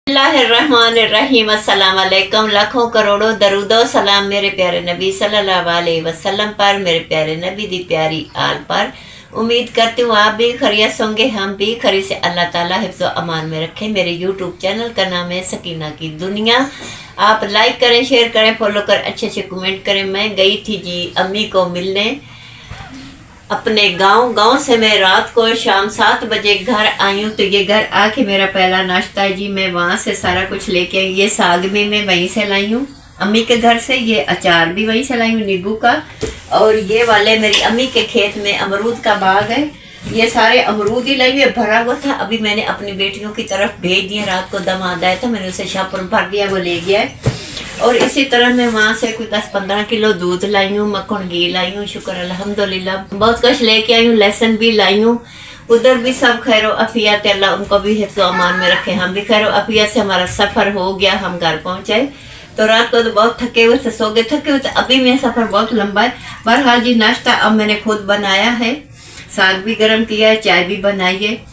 बिस्मिल्लाहिर्रहमानिर्रहीम। अस्सलाम वालेकुम। लाखों करोड़ों दरूदो सलाम मेरे प्यारे नबी सल्लल्लाहु अलैहि वसल्लम पर, मेरे प्यारे नबी दी प्यारी आल पर। उम्मीद करती हूँ आप भी खैरियत होंगे, हम भी खैरियत से। अल्लाह ताला हिफ्ज़ व अमान में रखें। मेरे यूट्यूब चैनल का नाम है सकीना की दुनिया। आप लाइक करें, शेयर करें, फॉलो करें, अच्छे अच्छे कमेंट करें। मैं गई थी जी अम्मी को मिलने अपने गांव से। मैं रात को शाम 7 बजे घर आई हूँ। तो ये घर आके मेरा पहला नाश्ता है जी। मैं वहाँ से सारा कुछ लेके आई। ये साग भी मैं वहीं से लाई हूँ अम्मी के घर से। ये अचार भी वहीं से लाई हूँ नींबू का। और ये वाले मेरी अम्मी के खेत में अमरूद का बाग है। ये सारे अमरूद ही लाई हुई, भरा हुआ था। अभी मैंने अपनी बेटियों की तरफ भेज दिया। रात को दम आया था, मैंने उसे शाहपुर भर दिया, वो ले गया है। और इसी तरह मैं वहाँ से कोई 10-15 किलो दूध लाई हूँ, मक्खन घी लाई हूँ, शुक्र अल्हम्दुलिल्लाह। बहुत कुछ लेके आई हूँ, लहसुन भी लाई हूँ। उधर भी सब खैरो अफियत, अल्लाह उनको भी हिफ्ज़ व अमान में रखे। हम भी खैरो अफियत से हमारा सफ़र हो गया, हम घर पहुँचे। तो रात को तो बहुत थके हुए से सो गए, थके हुए थे। अभी मेरा सफ़र बहुत लंबा है। बहरहाल जी नाश्ता अब मैंने खुद बनाया है। साग भी गर्म किया है, चाय भी बनाई है।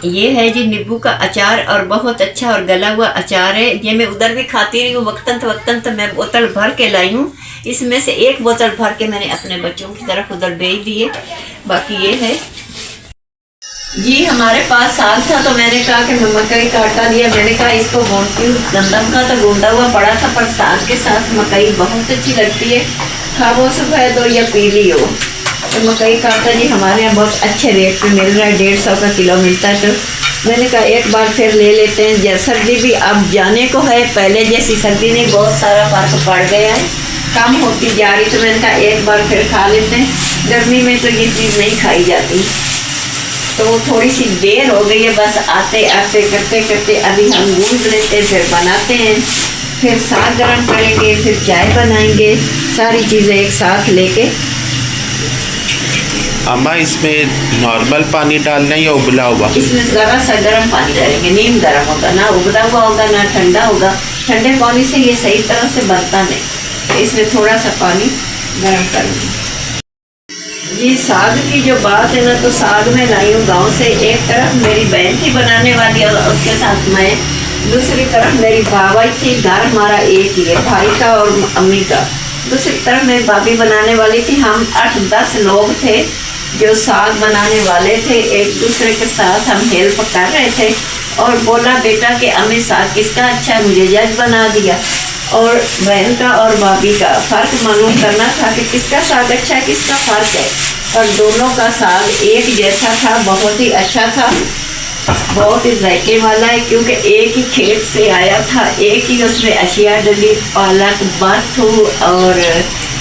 ये है जी नींबू का अचार, और बहुत अच्छा और गला हुआ अचार है। ये मैं उधर भी खाती रही हूँ वक्तन तो मैं बोतल भर के लाई हूँ। इसमें से एक बोतल भर के मैंने अपने बच्चों की तरफ उधर भेज दिए। बाकी ये है जी। हमारे पास साग था तो मैंने कहा कि मैं मकई का आटा दिया। मैंने कहा इसको गूंदती हूँ। गंदम का तो गूंदा हुआ पड़ा था, पर साग के साथ मकई बहुत अच्छी लगती है। खा वो सफ़ेद हो या पीली हो। तो मकई का आटा जी हमारे यहाँ बहुत अच्छे रेट पे मिल रहा है, 150 का किलो मिलता है। तो मैंने कहा एक बार फिर ले लेते हैं। जब सर्दी भी अब जाने को है, पहले जैसी सर्दी नहीं, बहुत सारा फर्क पड़ गया है, कम होती जा रही। तो मैंने कहा एक बार फिर खा लेते हैं। गर्मी में तो ये चीज़ नहीं खाई जाती। तो वो थोड़ी सी देर हो गई है, बस आते आते करते करते अभी हम गूंद लेते, फिर बनाते हैं, फिर साग गर्म करेंगे, फिर चाय बनाएंगे, सारी चीज़ें एक साथ लेके। अम्मा इसमें नॉर्मल पानी डालना या उबला हुआ? इसमें ज़रा सा गर्म पानी डालेंगे। नीम गर्म होगा, ना उबला हुआ होगा ना ठंडा होगा। ठंडे पानी से ये सही तरह से बनता नहीं, तो इसमें थोड़ा सा पानी गर्म करेंगे। ये साग की जो बात है ना, तो साग में लाई हूँ गाँव से। एक तरफ मेरी बहन थी बनाने वाली और उसके साथ मैं, दूसरी तरफ मेरी बाबा थी। घर हमारा एक ही है, भाई का और अम्मी का। दूसरी तरफ मेरी भाभी बनाने वाली थी। हम 8-10 लोग थे जो साग बनाने वाले थे। एक दूसरे के साथ हम हेल्प कर रहे थे। और बोला बेटा कि अम्मी साग किसका अच्छा है, मुझे जज बना दिया। और बहन का और भाभी का फ़र्क मालूम करना था कि किसका साग अच्छा है, किसका फ़र्क है। और दोनों का साग एक जैसा था, बहुत ही अच्छा था, बहुत ही जायके वाला है। क्योंकि एक ही खेत से आया था, एक ही उसमें अशिया डली, पालक, बाथू और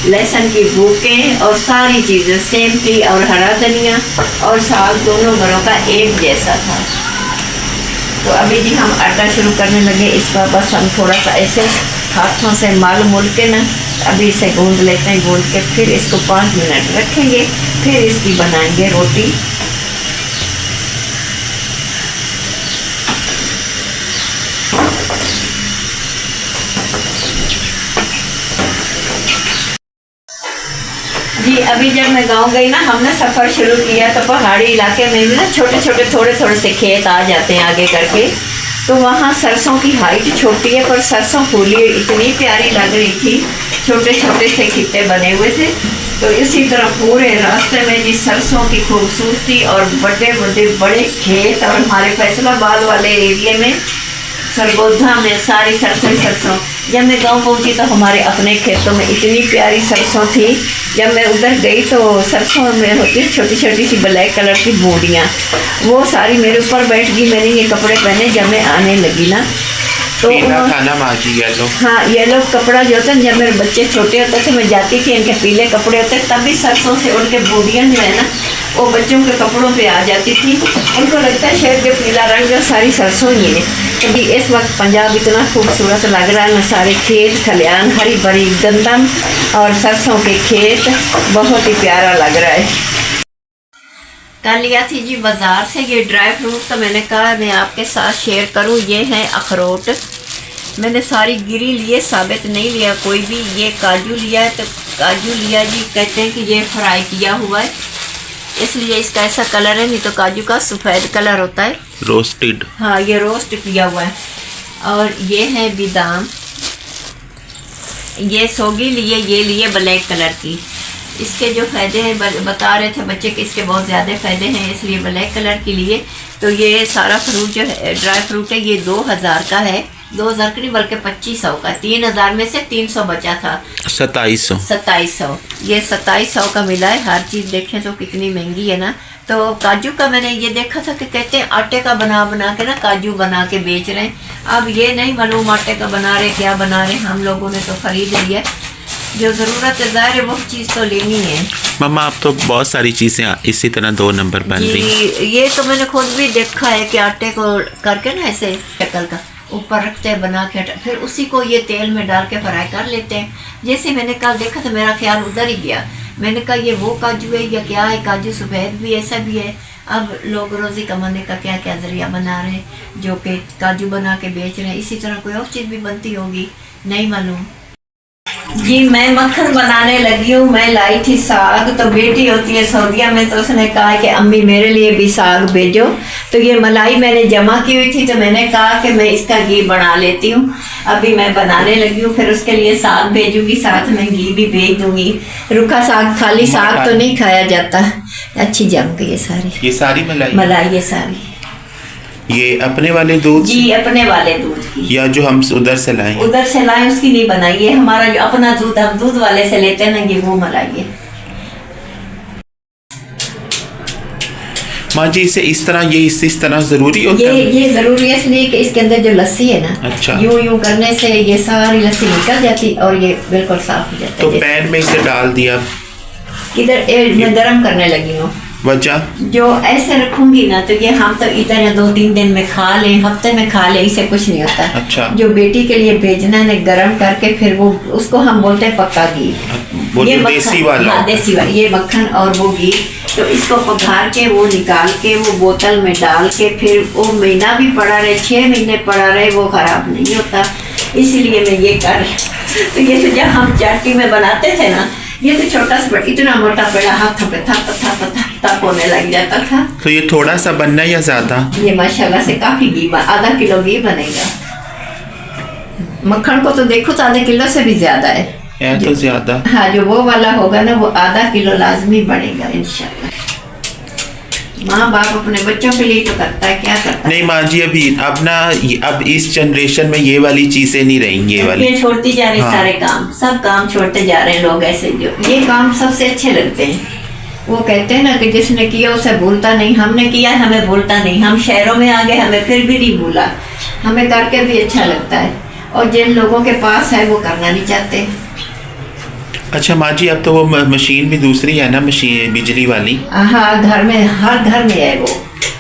लहसुन की बूकें और सारी चीज़ें सेम थी, और हरा धनिया और साग दोनों घरों का एक जैसा था। तो अभी जी हम आटा शुरू करने लगे। इस पर बस हम थोड़ा सा ऐसे हाथों से माल मूल के ना अभी इसे गूंद लेते हैं। गूंद के फिर इसको 5 मिनट रखेंगे, फिर इसकी बनाएंगे रोटी। जी अभी जब मैं गांव गई ना, हमने सफ़र शुरू किया तो पहाड़ी इलाके में भी ना छोटे छोटे थोड़े से खेत आ जाते हैं आगे करके। तो वहाँ सरसों की हाइट छोटी है, पर सरसों फूली इतनी प्यारी लग रही थी। छोटे छोटे से खित्ते बने हुए थे। तो इसी तरह पूरे रास्ते में जी सरसों की खूबसूरती और बड़े बड़े खेत। और हमारे फैसलाबाद वाले एरिए में सरगोधा में सारी सरसों। जब मैं गांव पहुंची तो हमारे अपने खेतों में इतनी प्यारी सरसों थी। जब मैं उधर गई तो सरसों में होती छोटी छोटी सी ब्लैक कलर की बूंदियाँ, वो सारी मेरे ऊपर बैठ गई। मैंने ये कपड़े पहने, जब मैं आने लगी ना तो खाना माजी येलो। हाँ, येलो कपड़ा जो होता है, जब मेरे बच्चे छोटे होते थे मैं जाती थी, इनके पीले कपड़े होते, तभी सरसों से उनके बूंदियाँ जो है ना, वो बच्चों के कपड़ों पे आ जाती थी। उनको लगता है शायद जो पीला रंग जो सारी सरसों ही है। क्योंकि इस वक्त पंजाब इतना खूबसूरत लग रहा है ना, सारे खेत खलियान, हरी भरी गंदम और सरसों के खेत, बहुत ही प्यारा लग रहा है। कल लिया थी जी बाज़ार से ये ड्राई फ्रूट, तो मैंने कहा मैं आपके साथ शेयर करूं। ये हैं अखरोट। मैंने सारी गिरी लिए, साबित नहीं लिया कोई भी। ये काजू लिया है, तो काजू लिया जी, कहते हैं कि ये फ्राई किया हुआ है। इसलिए इसका ऐसा कलर है, नहीं तो काजू का सफ़ेद कलर होता है। रोस्टेड। हाँ, ये रोस्ट किया हुआ है। और ये है बादाम, ये सोगी लिए, ये लिए ब्लैक कलर की। इसके जो फ़ायदे हैं बता रहे थे बच्चे कि इसके बहुत ज़्यादा फ़ायदे हैं, इसलिए ब्लैक कलर के लिए। तो ये सारा फ्रूट जो है ड्राई फ्रूट है, ये 2000 का है, 2000 का नहीं बल्कि 2500 का। 3000 में से 300 बचा था, 2700। ये 2700 का मिला है। हर चीज़ देखें तो कितनी महंगी है ना। तो काजू का मैंने ये देखा था कि कहते हैं आटे का बना के ना काजू बना के बेच रहे हैं। अब ये नहीं मालूम आटे का बना रहे क्या बना रहे, हम लोगों ने तो खरीद लिया। जो ज़रूरत है ज़ाहिर है वो चीज़ तो लेनी है। मम्मा आप तो बहुत सारी चीज़ें इसी तरह 2 नंबर बन रही। ये तो मैंने खुद भी देखा है कि आटे को करके ना ऐसे शक्ल का ऊपर रखते हैं बना के, फिर उसी को ये तेल में डाल के फ्राई कर लेते हैं। जैसे मैंने कल देखा तो मेरा ख्याल उधर ही गया। मैंने कहा ये वो काजू है या क्या है, काजू सफ़ेद भी ऐसा भी है। अब लोग रोज़ी कमाने का क्या क्या ज़रिया बना रहे हैं, जो कि काजू बना के बेच रहे हैं। इसी तरह कोई और चीज़ भी बनती होगी, नहीं मालूम जी। मैं मक्खन बनाने लगी हूँ। मैं लाई थी साग, तो बेटी होती है सऊदीया में, तो उसने कहा कि अम्मी मेरे लिए भी साग भेजो। तो ये मलाई मैंने जमा की हुई थी, तो मैंने कहा कि मैं इसका घी बना लेती हूँ। अभी मैं बनाने लगी हूँ, फिर उसके लिए साग भेजूंगी, साथ में घी भी भेज दूंगी। रूखा साग, खाली साग तो नहीं खाया जाता। अच्छी जम गई ये सारी मलाई ये सारी। ये अपने वाले दूध जी, अपने वाले दूध की, या जो हम उधर से लाए उसकी नहीं बनाई है। हमारा जो अपना दूध हम दूध वाले से लेते हैं ना, ये वो मलाई है। माँ जी इसे इस तरह जरूरी होता है? ये जरूरी है इसलिए कि इसके अंदर जो लस्सी है ना, अच्छा, यूं करने से ये सारी लस्सी निकल जाती और ये बिल्कुल साफ हो जाता है। तो पैन में इसे डाल दिया, किधर मैं गरम करने लगी हूँ। वजह जो ऐसे रखूंगी ना तो ये हम तो इधर या 2-3 दिन में खा लें, हफ्ते में खा लें, इसे कुछ नहीं होता। अच्छा। जो बेटी के लिए भेजना है गरम करके, फिर वो उसको हम बोलते हैं पक्का घी। ये देसी वाला। हाँ, देसी वाला, ये मक्खन और वो घी। तो इसको पघार के वो निकाल के वो बोतल में डाल के, फिर वो महीना भी पड़ा रहे, 6 महीने पड़ा रहे, वो खराब नहीं होता। इसलिए मैं ये कर रही हूँ। तो ये तो जब हम चाटी में बनाते थे ना, ये तो छोटा सा इतना मोटा पेड़ा हाथों पे था होने लग जाता था। तो ये थोड़ा सा बनना या ज्यादा? ये माशाल्लाह से काफी घी, आधा किलो घी बनेगा। मक्खन को तो देखो तो आधे किलो से भी ज्यादा है। तो ज्यादा। हाँ, जो वो वाला होगा ना वो आधा किलो लाजमी बनेगा इंशाल्लाह। माँ बाप अपने बच्चों के लिए तो करता है, क्या करता है। नहीं माँ जी, अब इस जनरेशन में ये वाली चीजें नहीं रहेंगी। ये वाली छोड़ती जा रही। हाँ। सारे काम, सब काम छोड़ते जा रहे हैं लोग। ऐसे जो ये काम सबसे अच्छे लगते हैं। वो कहते हैं ना कि जिसने किया उसे भूलता नहीं। हमने किया, हमें भूलता नहीं। हम शहरों में आ गए, हमें फिर भी नहीं भूला, हमें करके भी अच्छा लगता है। और जिन लोगों के पास है वो करना नहीं चाहते। अच्छा माँ जी, अब तो वो मशीन भी दूसरी है ना, मशीन बिजली वाली। हाँ, घर में, हर घर में है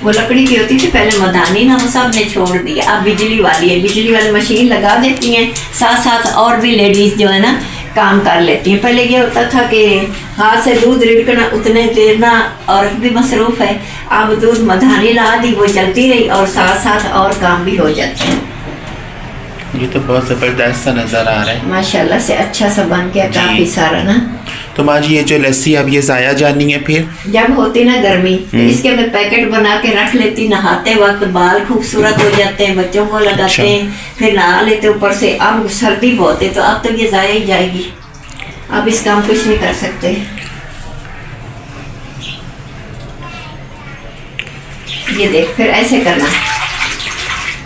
वो लकड़ी की होती थी पहले, मदानी ना, वो सब ने छोड़ दिया। अब बिजली वाली है। बिजली वाली मशीन लगा देती हैं, साथ साथ और भी लेडीज जो है ना काम कर लेती हैं। पहले ये होता था कि हाथ से दूध रिड़कना, उतने देर ना औरत भी मसरूफ है। अब दूध मधानी ला दी, वो चलती रही और साथ साथ और काम भी हो जाते हैं। ये तो बहुत जबरदस्त सा नजर आ रहा है माशाल्लाह से। अच्छा सा बन गया काफी सारा ना। तो माँ जी ये जो लस्सी अब ये जाया जानी है, फिर जब होती ना गर्मी तो इसके मैं पैकेट बना के रख लेती। नहाते वक्त बाल खूबसूरत हो जाते हैं, बच्चों को लगाते हैं, फिर नहा लेते ऊपर से। अब सर्दी बहुत है तो अब तो ये जाया ही जाएगी। अब इसका हम कुछ नहीं कर सकते। ये देख, फिर ऐसे करना।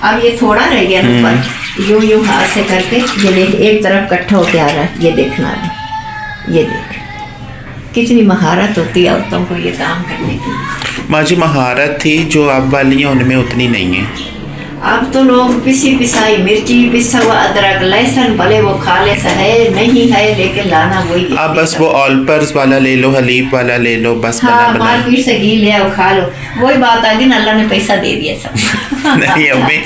अब ये थोड़ा रह गया ऊपर, यूं हाथ से करके ये देख, एक तरफ इकट्ठा होके आ रहा है। ये देखना, ये देख कितनी महारत होती है औरतों को ये काम करने की। माँ जी महारत थी जो अब वाली है उनमें उतनी नहीं है। अब तो लोग पिसाई मिर्ची, पिसा हुआ अदरक, लहसुन, भले वो खा ले है नहीं है, लेकिन लाना वही। अब बस वो ऑल पर्स वाला ले लो, हलीब वाला ले लो, बस हाँ, मार्केट से घी ले आओ, खा लो। वही बात आ गई ना, अल्लाह ने पैसा दे दिया सब। नहीं अम्मी,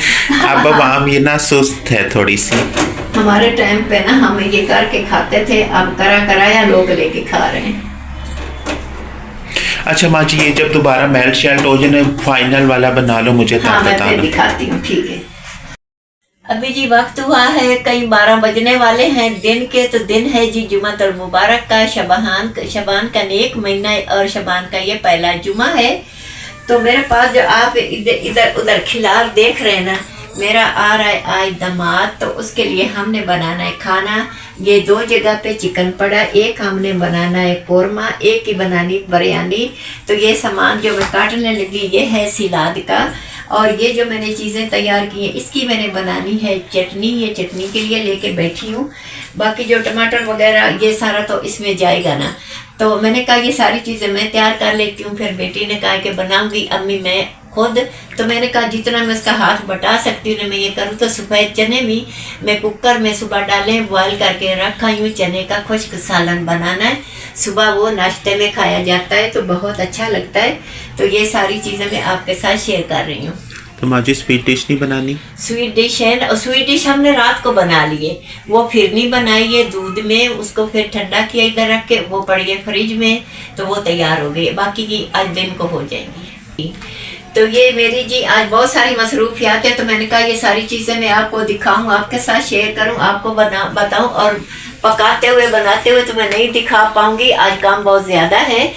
अब आम ये ना सुस्त है थोड़ी सी। हमारे टाइम पे ना हम ये करके खाते थे, अब कराया लोग लेके खा रहे हैं। अच्छा माँ जी, ये जब दोबारा मेल्ट शेल्ट हो जाए, फाइनल वाला बना लो, मुझे हाँ, मैं बताना। दिखाती हूँ, ठीक है। अभी जी वक्त हुआ है कई 12 बजने वाले हैं दिन के। तो दिन है जी जुमातुल मुबारक का, शबान का नेक महीना है और शबान का ये पहला जुमा है। तो मेरे पास जो आप इधर उधर खिलार देख रहे हैं ना, मेरा आ रहा है आज दामाद, तो उसके लिए हमने बनाना है खाना। ये 2 जगह पे चिकन पड़ा, एक हमने बनाना है कोरमा, एक ही बनानी बिरयानी। तो ये सामान जो मैं काटने लगी ये है सलाद का, और ये जो मैंने चीज़ें तैयार की हैं इसकी मैंने बनानी है चटनी। ये चटनी के लिए लेके बैठी हूँ। बाकी जो टमाटर वगैरह ये सारा तो इसमें जाएगा ना, तो मैंने कहा ये सारी चीज़ें मैं तैयार कर लेती हूँ। फिर बेटी ने कहा कि बनाऊंगी अम्मी मैं खुद। तो मैंने कहा जितना मैं उसका हाथ बटा सकती हूँ मैं ये करूँ। तो सफ़ेद चने भी मैं कुकर में सुबह डालें बॉयल करके रखा हूँ। चने का खुश्क सालन बनाना है, सुबह वो नाश्ते में खाया जाता है तो बहुत अच्छा लगता है। तो ये सारी चीज़ें मैं आपके साथ शेयर कर रही हूँ। तो माँ जी स्वीट डिश नहीं बनानी? स्वीट डिश है ना, स्वीट डिश हमने रात को बना लिए, वो फिर नहीं बनाई है दूध में, उसको फिर ठंडा किया इधर रख के, वो पड़ी है फ्रिज में तो वो तैयार हो गई। बाकी की आज दिन को हो जाएंगी। तो ये मेरी जी आज बहुत सारी मसरूफियात है, तो मैंने कहा ये सारी चीज़ें मैं आपको दिखाऊं, आपके साथ शेयर करूं, आपको बताऊं। और पकाते हुए बनाते हुए तो मैं नहीं दिखा पाऊंगी, आज काम बहुत ज़्यादा है।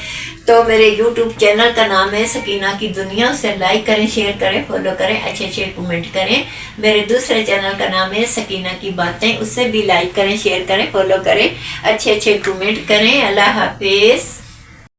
तो मेरे YouTube चैनल का नाम है सकीना की दुनिया, उसे लाइक करें, शेयर करें, फॉलो करें, अच्छे कमेंट करें। मेरे दूसरे चैनल का नाम है सकीना की बातें, उससे भी लाइक करें, शेयर करें, फॉलो करें, अच्छे कमेंट करें। अल्लाह हाफिज़।